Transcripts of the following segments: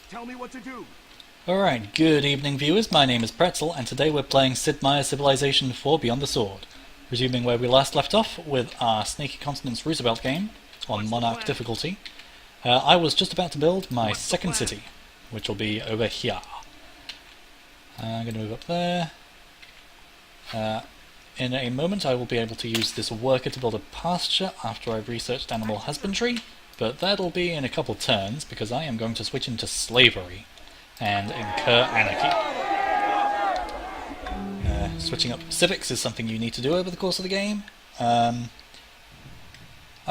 Tell me what to do. Alright, good evening viewers, my name is Pretzle, and today we're playing Sid Meier's Civilization 4 Beyond the Sword. Resuming where we last left off with our Sneaky Continents Roosevelt game on Monarch difficulty. I was just about to build my second city, which will be over here. I'm going to move up there. In a moment I will be able to use this worker to build a pasture after I've researched animal husbandry, but that'll be in a couple turns because I am going to switch into slavery and incur anarchy. Switching up civics is something you need to do over the course of the game. I've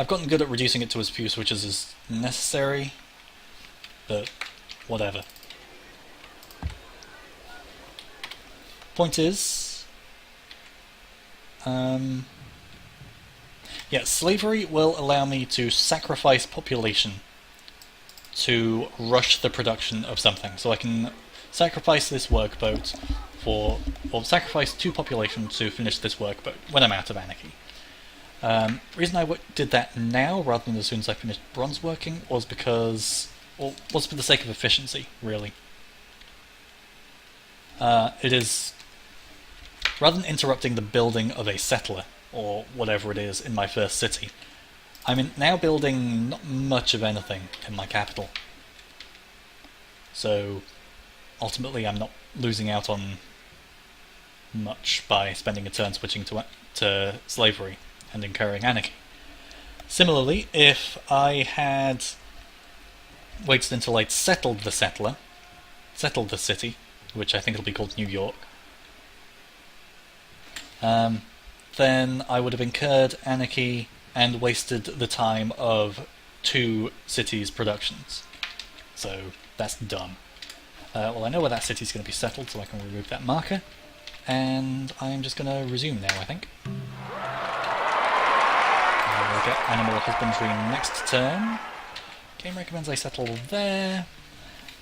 gotten good at reducing it to as few switches as necessary, but whatever. Point is, slavery will allow me to sacrifice population to rush the production of something. So I can sacrifice this workboat or sacrifice 2 population to finish this workboat when I'm out of anarchy. Reason I did that now rather than as soon as I finished bronze working was because, was for the sake of efficiency, really. It is, rather than interrupting the building of a settler, or whatever it is, in my first city, I'm now building not much of anything in my capital. So, ultimately I'm not losing out on much by spending a turn switching to slavery and incurring anarchy. Similarly, if I had waited until I'd settled the city, which I think it'll be called New York, then I would have incurred anarchy and wasted the time of 2 cities' productions. So that's dumb. Well, I know where that city's going to be settled, so I can remove that marker. And I'm just going to resume now, I think. I will get animal husbandry next turn. Game recommends I settle there.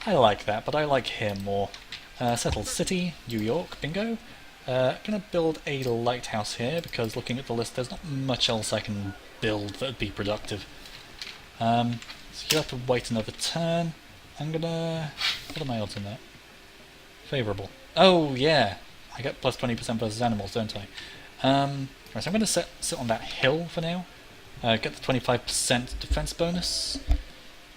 I like that, but I like here more. Settled city, New York, bingo. Gonna build a lighthouse here, because looking at the list there's not much else I can build that would be productive. So you'll have to wait another turn. I'm gonna... what are my odds on that? Favourable. Oh yeah! I get plus 20% versus animals, don't I? Right, so I'm gonna sit on that hill for now. Get the 25% defense bonus.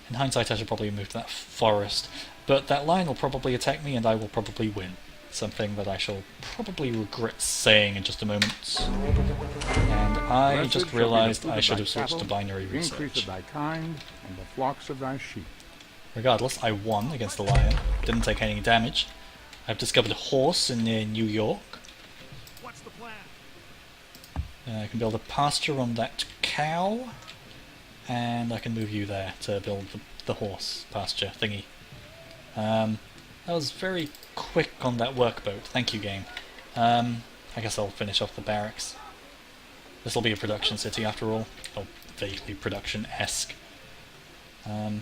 In hindsight I should probably move to that forest. But that lion will probably attack me and I will probably win. Something that I shall probably regret saying in just a moment. And I just realised I should have switched to binary research. Increase of thy kind and the flocks of thy sheep. Regardless, I won against the lion. Didn't take any damage. I've discovered a horse in near New York. What's the plan? I can build a pasture on that cow. And I can move you there to build the horse pasture thingy. That was very quick on that workboat. Thank you, game. I guess I'll finish off the barracks. This'll be a production city after all. Or vaguely production-esque. I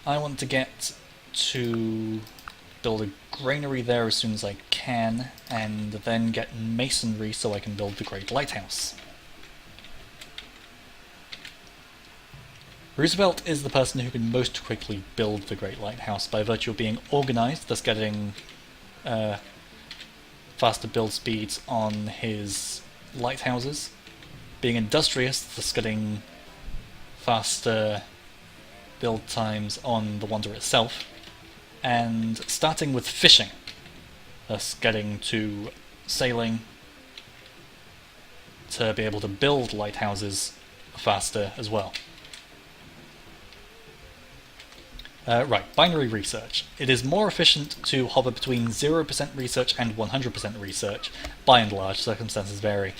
want to get to build a granary there as soon as I can, and then get masonry so I can build the Great Lighthouse. Roosevelt is the person who can most quickly build the Great Lighthouse by virtue of being organised, thus getting faster build speeds on his lighthouses, being industrious, thus getting faster build times on the wonder itself, and starting with fishing, thus getting to sailing to be able to build lighthouses faster as well. Right, binary research. It is more efficient to hover between 0% research and 100% research, by and large, circumstances vary,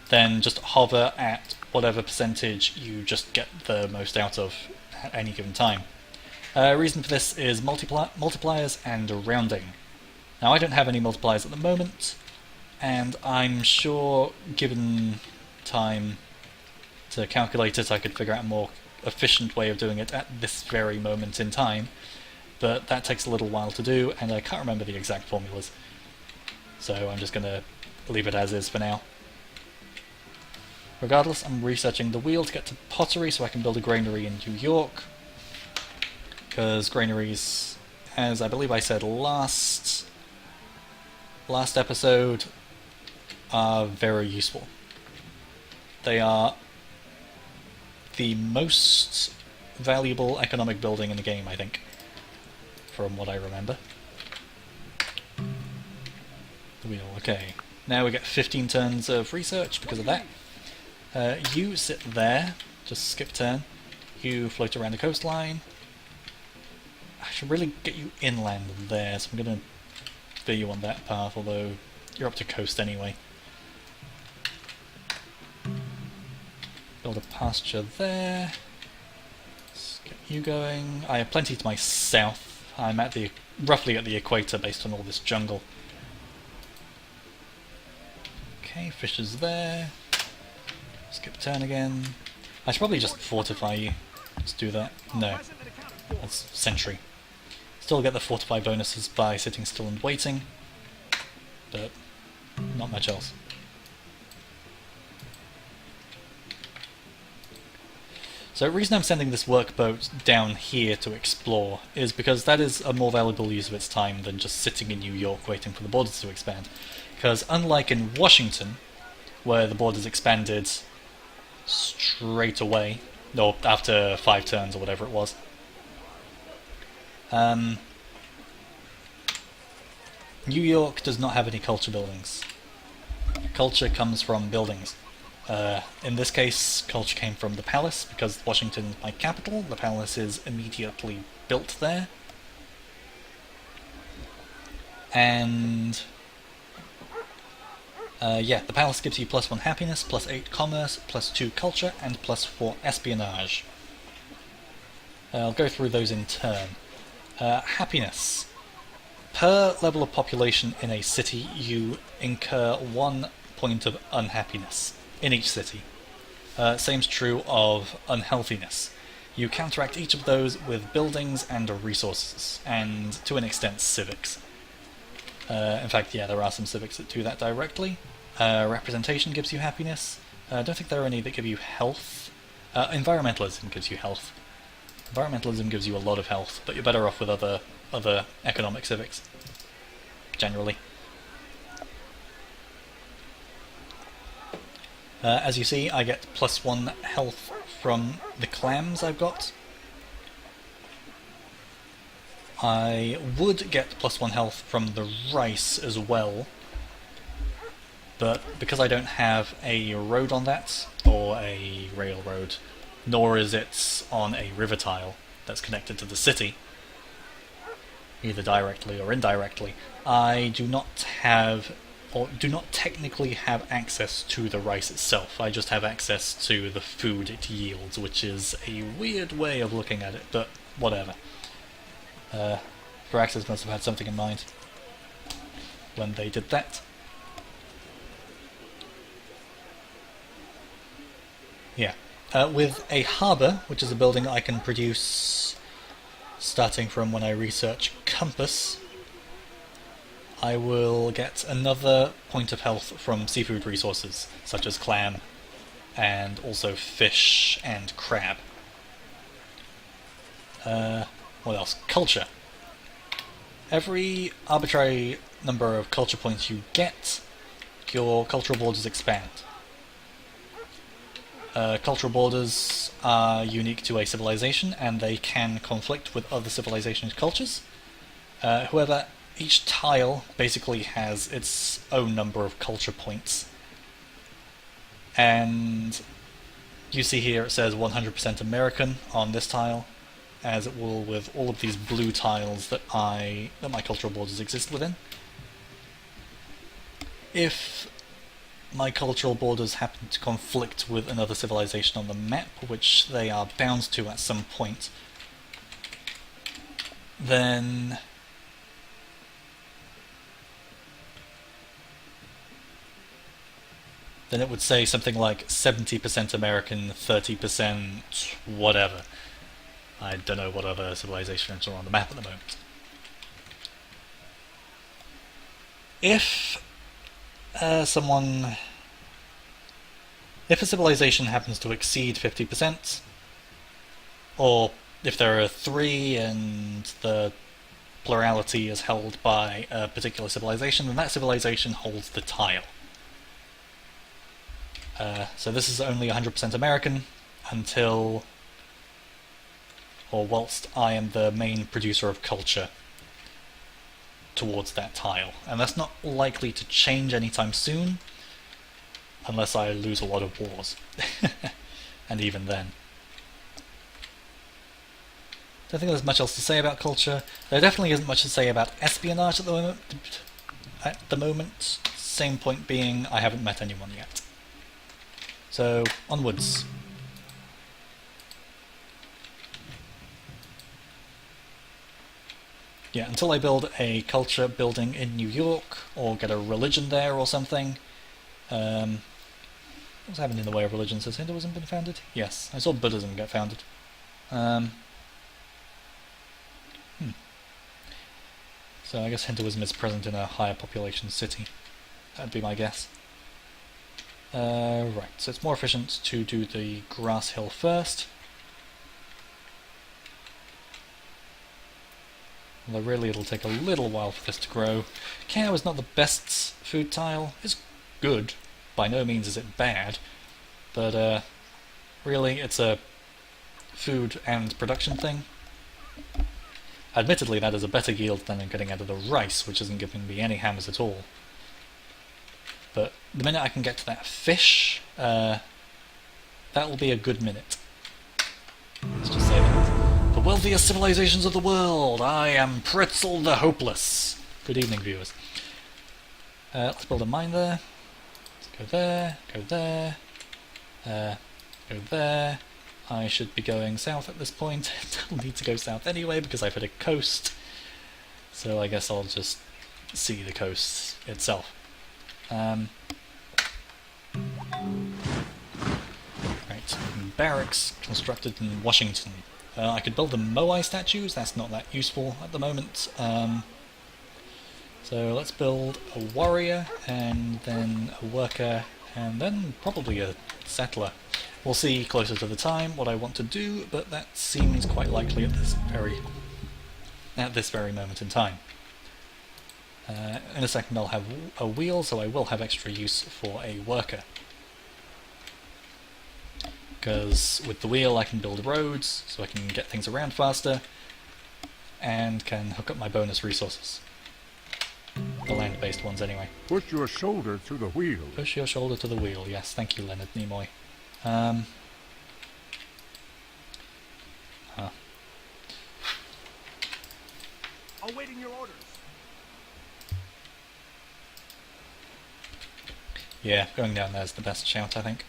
than just hover at whatever percentage you just get the most out of at any given time. Reason for this is multipliers and rounding. Now I don't have any multipliers at the moment, and I'm sure given time to calculate it I could figure out a more efficient way of doing it at this very moment in time, but that takes a little while to do and I can't remember the exact formulas, so I'm just going to leave it as is for now. Regardless, I'm researching the wheel to get to pottery so I can build a granary in New York. because granaries, as I believe I said last episode, are very useful. They are the most valuable economic building in the game, I think, from what I remember. The wheel, okay. Now we get 15 turns of research because of that. You sit there, just skip turn. You float around the coastline. I should really get you inland there, so I'm going to veer you on that path, although you're up to coast anyway. Build a pasture there. Let's get you going. I have plenty to my south. I'm at the roughly at the equator based on all this jungle. Okay, fishes there. Skip turn again. I should probably just fortify you. Let's do that. No. That's sentry. Still get the fortify bonuses by sitting still and waiting, but not much else. So the reason I'm sending this workboat down here to explore is because that is a more valuable use of its time than just sitting in New York waiting for the borders to expand. Because unlike in Washington, where the borders expanded straight away, or after 5 turns or whatever it was, New York does not have any culture buildings. Culture comes from buildings. In this case, culture came from the palace, because Washington is my capital. The palace is immediately built there. And yeah, the palace gives you +1 happiness, +8 commerce, +2 culture, and +4 espionage. I'll go through those in turn. Happiness. Per level of population in a city, you incur 1 point of unhappiness in each city. Same's true of unhealthiness. You counteract each of those with buildings and resources, and to an extent civics. In fact, yeah, there are some civics that do that directly. Representation gives you happiness. I don't think there are any that give you health. Environmentalism gives you health. Environmentalism gives you a lot of health, but you're better off with other economic civics, generally. As you see, I get +1 health from the clams I've got. I would get +1 health from the rice as well, but because I don't have a road on that, or a railroad, nor is it on a river tile that's connected to the city, either directly or indirectly, I do not have, or do not technically have access to the rice itself. I just have access to the food it yields, which is a weird way of looking at it, but whatever. Firaxis must have had something in mind when they did that. Yeah. With a harbour, which is a building I can produce starting from when I research compass, I will get another point of health from seafood resources, such as clam, and also fish and crab. What else? Culture. Every arbitrary number of culture points you get, your cultural borders expand. Cultural borders are unique to a civilization, and they can conflict with other civilizations' cultures. However, each tile basically has its own number of culture points. And you see here it says 100% American on this tile, as it will with all of these blue tiles that my cultural borders exist within. If my cultural borders happen to conflict with another civilization on the map, which they are bound to at some point, then it would say something like 70% American, 30% whatever. I don't know what other civilizations are on the map at the moment. If a civilization happens to exceed 50%, or if there are three and the plurality is held by a particular civilization, then that civilization holds the tile. So this is only 100% American until, or whilst I am the main producer of culture towards that tile. And that's not likely to change anytime soon, unless I lose a lot of wars. And even then. Don't think there's much else to say about culture. There definitely isn't much to say about espionage at the moment. Same point being, I haven't met anyone yet. So, onwards. Yeah, until I build a culture building in New York, or get a religion there or something. What's happened in the way of religions? Has Hinduism been founded? Yes, I saw Buddhism get founded. So I guess Hinduism is present in a higher population city. That'd be my guess. Right, so it's more efficient to do the grass hill first. Although really it'll take a little while for this to grow. Cow is not the best food tile. It's good. By no means is it bad. But really it's a food and production thing. Admittedly, that is a better yield than I'm getting out of the rice, which isn't giving me any hammers at all. But the minute I can get to that fish, that will be a good minute. Let's just say that. The wealthiest civilizations of the world! I am Pretzle the Hopeless! Good evening, viewers. Let's build a mine there. Let's go there, go there, go there. I should be going south at this point. I'll need to go south anyway because I've hit a coast. So I guess I'll just see the coast itself. Right, barracks constructed in Washington. I could build the Moai statues, that's not that useful at the moment. So let's build a warrior, and then a worker, and then probably a settler. We'll see closer to the time what I want to do, but that seems quite likely at this very moment in time. In a second I'll have a wheel, so I will have extra use for a worker. Because with the wheel I can build roads, so I can get things around faster, and can hook up my bonus resources. The land-based ones anyway. Push your shoulder to the wheel. Push your shoulder to the wheel, yes, thank you Leonard Nimoy. Awaiting your orders. Yeah, going down there is the best shout, I think.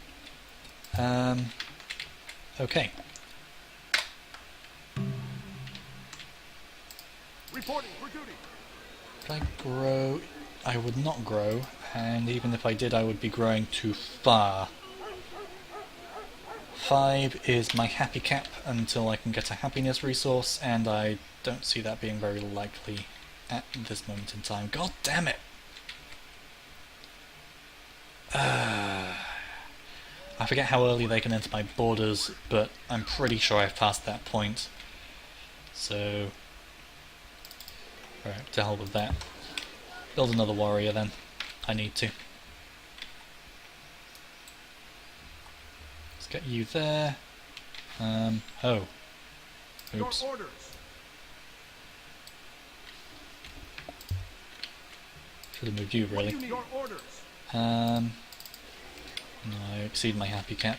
Okay. Reporting for duty. Could I grow? I would not grow, and even if I did, I would be growing too far. 5 is my happy cap until I can get a happiness resource, and I don't see that being very likely at this moment in time. God damn it! I forget how early they can enter my borders, but I'm pretty sure I've passed that point. So, right, to hell with that. Build another warrior then. I need to. Let's get you there. Oh. Oops. Your orders. Should have moved you, really. What do you need? Your orders. No, I exceed my happy cap.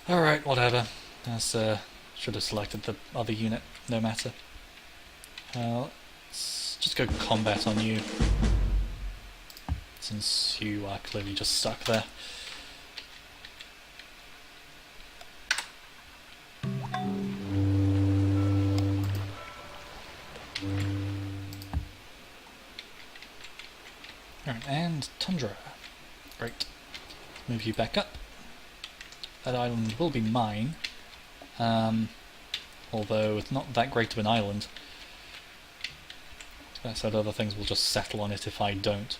Alright, whatever. That's, should have selected the other unit, no matter. Let's just go combat on you, since you are clearly just stuck there. Alright, and Tundra. Great. Move you back up. That island will be mine, although it's not that great of an island. That said, other things will just settle on it if I don't.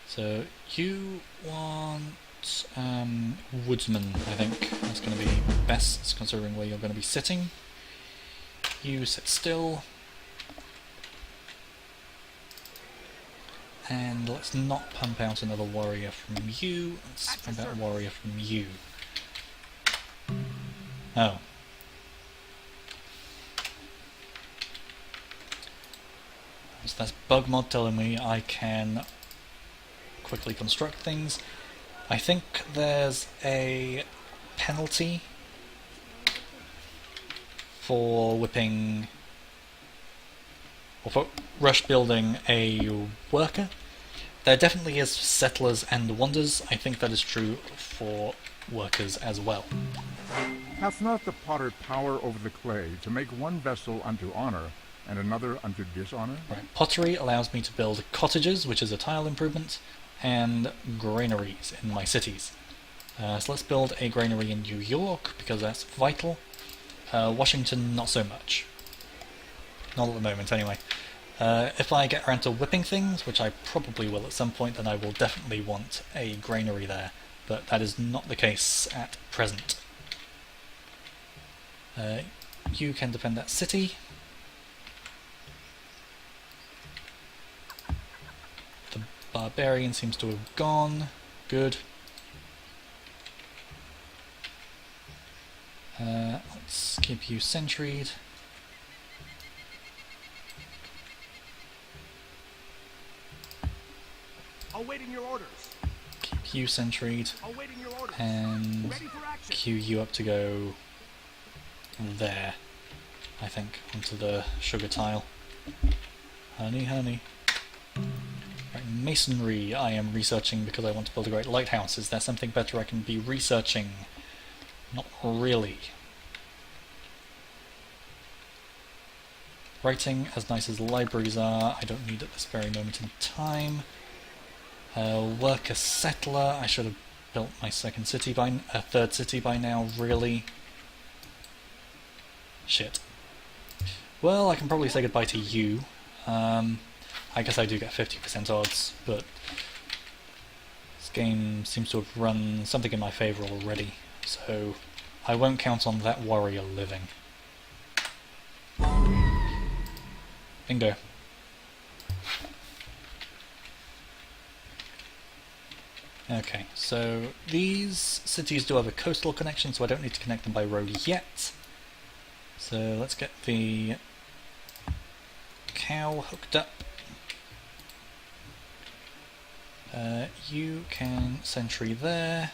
So you want woodsman, I think. That's going to be best, considering where you're going to be sitting. You sit still. And let's not pump out another warrior from you. Let's pump out a warrior from you. Oh. So that's bug mod telling me I can quickly construct things. I think there's a penalty for whipping, or for rush building a worker. There definitely is settlers and wonders. I think that is true for workers as well. Hath not the potter power over the clay to make one vessel unto honor and another unto dishonor? Right. Pottery allows me to build cottages, which is a tile improvement, and granaries in my cities. So let's build a granary in New York, because that's vital. Washington, not so much. Not at the moment, anyway. If I get around to whipping things, which I probably will at some point, then I will definitely want a granary there, but that is not the case at present. You can defend that city. The barbarian seems to have gone. Good. Let's keep you sentryed. Awaiting your orders. Keep you sentryed. Awaiting your orders. And Ready for action. queue you up to go there, I think, onto the sugar tile. Honey, honey. Right, masonry I am researching because I want to build a great lighthouse. Is there something better I can be researching? Not really. Writing, as nice as libraries are, I don't need at this very moment in time. Worker settler, I should have built my third city by now, really. Shit. Well, I can probably say goodbye to you. I guess I do get 50% odds, but this game seems to have run something in my favour already, so I won't count on that warrior living. Bingo. Okay, so these cities do have a coastal connection, so I don't need to connect them by road yet. So let's get the cow hooked up. You can sentry there,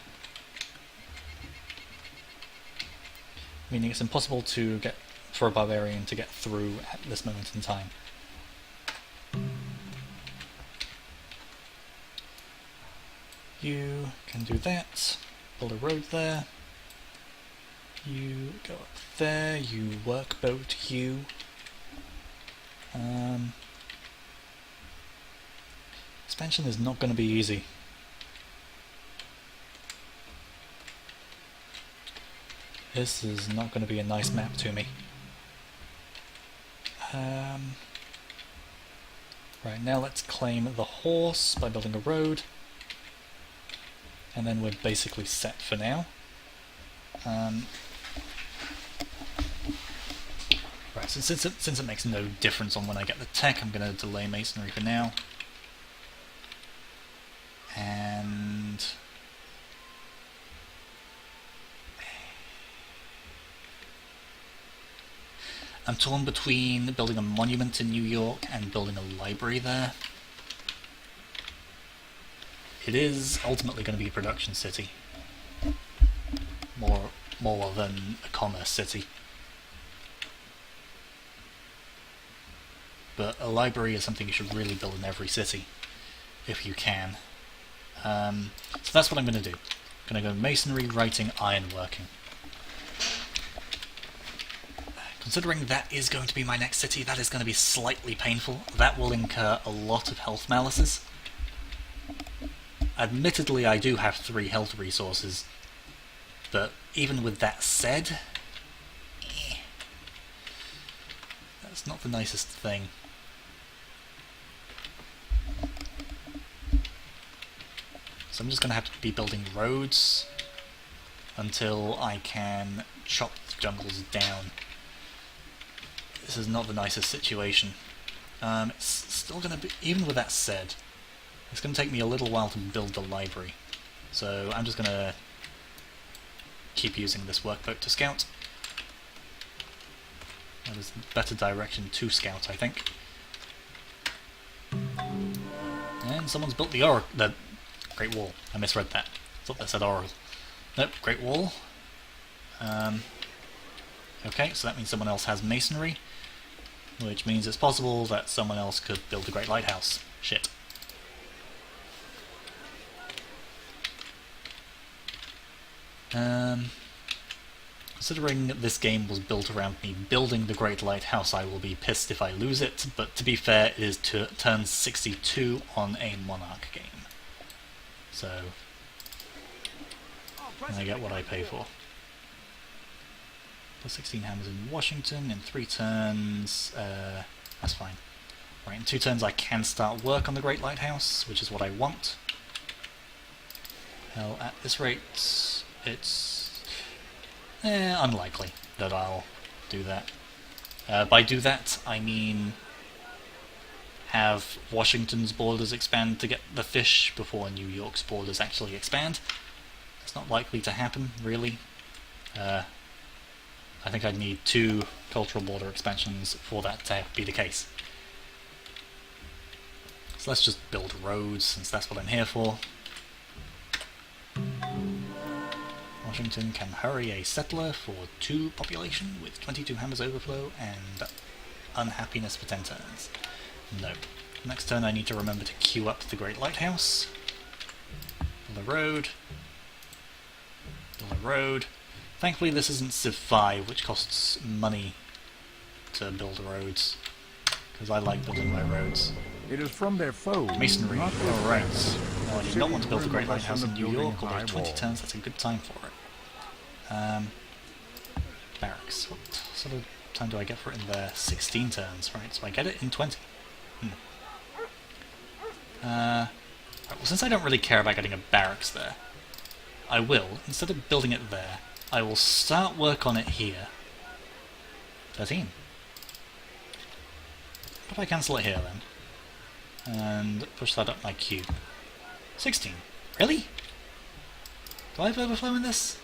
meaning it's impossible for a barbarian to get through at this moment in time. You can do that, build a road there. You go up there, you workboat you. Expansion is not going to be easy. This is not going to be a nice map to me. Right, now let's claim the horse by building a road. And then we're basically set for now. Right, so since it makes no difference on when I get the tech, I'm going to delay masonry for now. And I'm torn between building a monument in New York and building a library there. It is ultimately going to be a production city, more than a commerce city. But a library is something you should really build in every city, if you can. So that's what I'm going to do. I'm going to go masonry, writing, ironworking. Considering that is going to be my next city, that is going to be slightly painful. That will incur a lot of health malices. Admittedly, I do have 3 health resources, but even with that said, that's not the nicest thing. So I'm just going to have to be building roads until I can chop the jungles down. this is not the nicest situation. It's still going to be, even with that said, it's going to take me a little while to build the library. So I'm just going to keep using this workboat to scout. That is the better direction to scout, I think. And someone's built the Great Wall. I misread that. I thought that said oral. Nope, Great Wall. Okay, so that means someone else has masonry, which means it's possible that someone else could build a great lighthouse. Shit. Considering this game was built around me building the great lighthouse, I will be pissed if I lose it, but to be fair, it is turn 62 on a Monarch game. So, I get what I pay for. The 16 hammers in Washington in 3 turns, that's fine. Right, in 2 turns I can start work on the Great Lighthouse, which is what I want. Hell, at this rate, it's unlikely that I'll do that. By do that, I mean have Washington's borders expand to get the fish before New York's borders actually expand. It's not likely to happen, really. I think I'd need 2 cultural border expansions for that to be the case. So let's just build roads, since that's what I'm here for. Washington can hurry a settler for 2 population with 22 hammers overflow and unhappiness for 10 turns. No. Next turn I need to remember to queue up the Great Lighthouse. Build a road. Build a road. Thankfully this isn't Civ 5, which costs money to build roads, because I like building my roads. It is from their foes. Masonry. Not their Alright. friends. Well, I did not want to build a Great City Lighthouse in of New York, building although high 20 wall. turns, that's a good time for it. Barracks. What sort of time do I get for it in there? 16 turns, right, so I get it in 20. Right, well, since I don't really care about getting a barracks there, I will, instead of building it there, I will start work on it here. 13. What if I cancel it here then? And push that up my cube. 16. Really? Do I have overflow in this?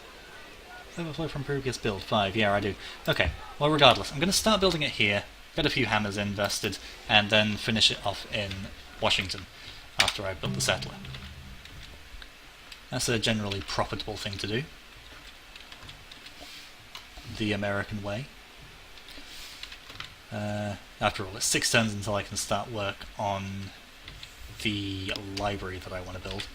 Overflow from previous build. 5. Yeah, I do. Okay. Well, regardless, I'm going to start building it here, get a few hammers invested, and then finish it off in Washington after I've built the settler. That's a generally profitable thing to do. The American way. After all, it's 6 turns until I can start work on the library that I want to build.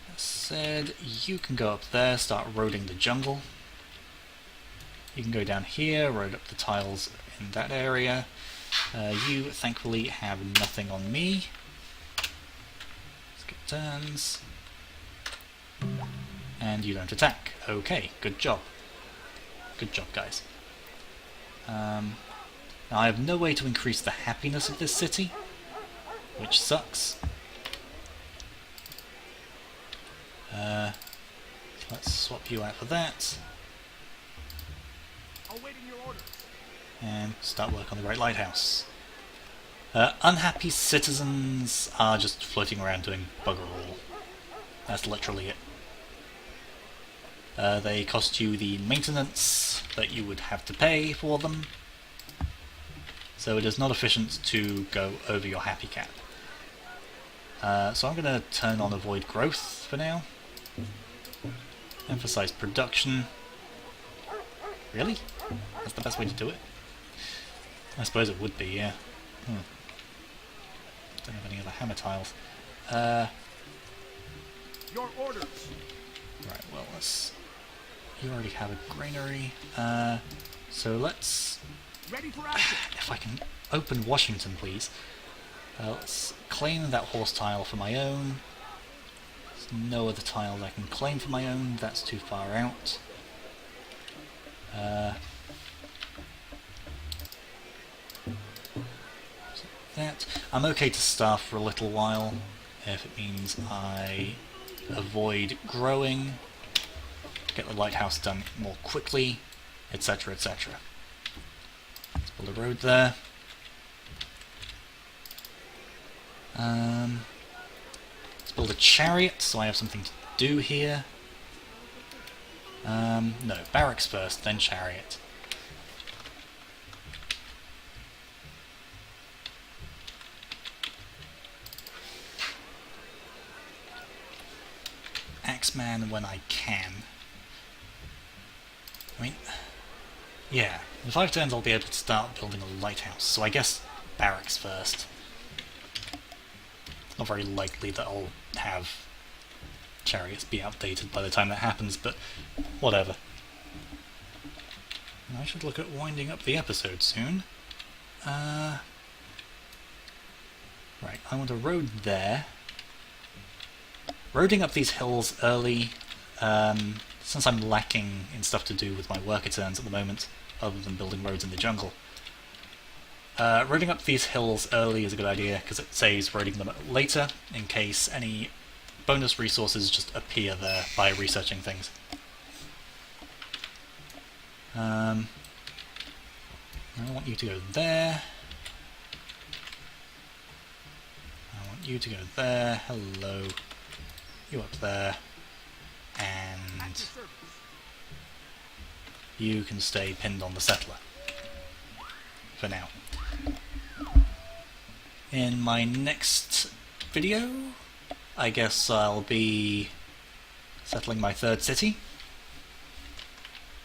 That said, you can go up there, start roading the jungle. You can go down here, road up the tiles in that area. You, thankfully, have nothing on me. Skip turns. And you don't attack. Okay, good job. Good job, guys. Now I have no way to increase the happiness of this city, which sucks. Let's swap you out for that. Awaiting your orders. And start work on the Great Lighthouse. Unhappy citizens are just floating around doing bugger all. That's literally it. They cost you the maintenance that you would have to pay for them, so it is not efficient to go over your happy cap. So I'm going to turn on avoid growth for now. Emphasize production. Really? That's the best way to do it? I suppose it would be, yeah. Don't have any other hammer tiles. Your orders. Right, well, you already have a granary. So let's... Ready for action. If I can open Washington, please. Let's claim that horse tile for my own. There's no other tiles I can claim for my own. That's too far out. That. I'm okay to starve for a little while, if it means I avoid growing. to get the lighthouse done more quickly, etc, etc. Let's build a road there. Let's build a chariot, so I have something to do here. No, barracks first, then chariot. Axeman when I can. I mean, yeah, in 5 turns I'll be able to start building a lighthouse, so I guess barracks first. It's not very likely that I'll have chariots be outdated by the time that happens, but whatever. And I should look at winding up the episode soon. Right, I want a road there. Roading up these hills early, since I'm lacking in stuff to do with my worker turns at the moment, other than building roads in the jungle. Roading up these hills early is a good idea, because it saves roading them later, in case any bonus resources just appear there by researching things. I want you to go there. I want you to go there. Hello. You up there. And you can stay pinned on the settler. For now. In my next video, I guess I'll be settling my 3rd city.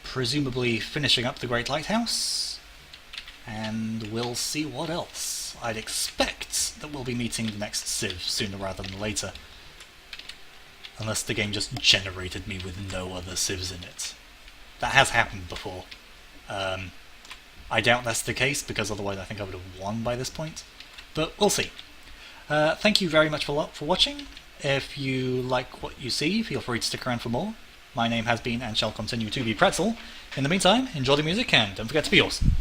Presumably finishing up the Great Lighthouse. And we'll see what else. I'd expect that we'll be meeting the next Civ sooner rather than later. Unless the game just generated me with no other civs in it. That has happened before. I doubt that's the case, because otherwise I think I would have won by this point. But we'll see. Thank you very much for watching. If you like what you see, feel free to stick around for more. My name has been and shall continue to be Pretzle. In the meantime, enjoy the music and don't forget to be awesome.